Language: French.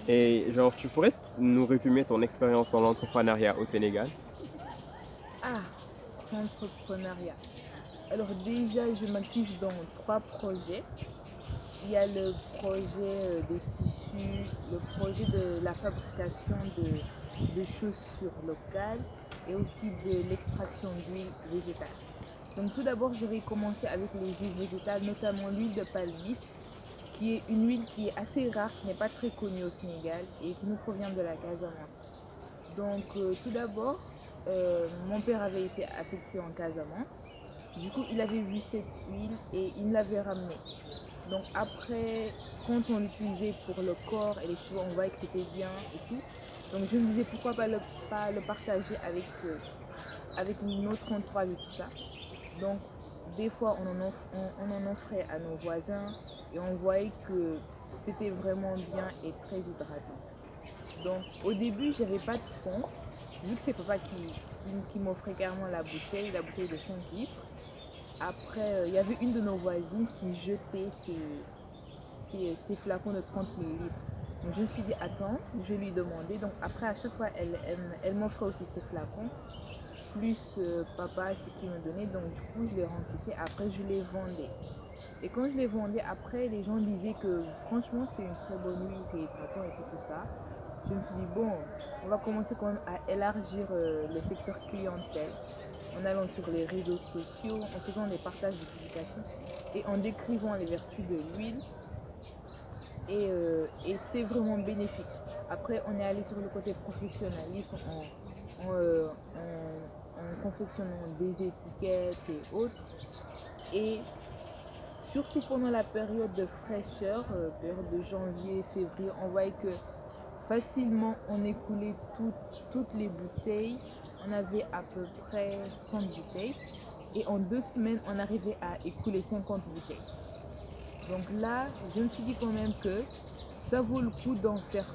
Et genre, tu pourrais nous résumer ton expérience dans l'entrepreneuriat au Sénégal? Ah, entrepreneuriat. Alors déjà, je m'active dans trois projets. Il y a le projet des tissus, le projet de la fabrication de chaussures locales et aussi de l'extraction d'huile végétale. Donc tout d'abord, j'aurais commencé avec les huiles végétales, notamment l'huile de palmiste, qui est une huile qui est assez rare, qui n'est pas très connue au Sénégal et qui nous provient de la Casamance. Donc tout d'abord, mon père avait été affecté en Casamance. Du coup, il avait vu cette huile et il me l'avait ramenée. Donc après, quand on l'utilisait pour le corps et les cheveux, on voyait que c'était bien et tout. Donc je me disais pourquoi pas le partager avec notre entourage et tout ça. Donc des fois on en offrait à nos voisins et on voyait que c'était vraiment bien et très hydratant. Donc au début j'avais pas de fonds, vu que c'est papa qui m'offrait carrément la bouteille de 5 litres. Après, il y avait une de nos voisines qui jetait ses flacons de 30 millilitres. Donc je me suis dit, attends, je vais lui demander. Donc après, à chaque fois, elle m'offrait aussi ses flacons, plus papa, ce qu'il me donnait. Donc du coup, je les remplissais. Après, je les vendais. Et quand je les vendais, après, les gens disaient que franchement, c'est une très bonne huile, c'est hydratant et tout ça. Je me suis dit, bon, on va commencer quand même à élargir le secteur clientèle en allant sur les réseaux sociaux, en faisant des partages de publications et en décrivant les vertus de l'huile. Et c'était vraiment bénéfique. Après, on est allé sur le côté professionnalisme en confectionnant des étiquettes et autres. Et surtout pendant la période de fraîcheur, période de janvier, février, on voyait que facilement on écoulait toutes les bouteilles. On avait à peu près 100 bouteilles. Et en 2 semaines, on arrivait à écouler 50 bouteilles. Donc là, je me suis dit quand même que ça vaut le coup d'en faire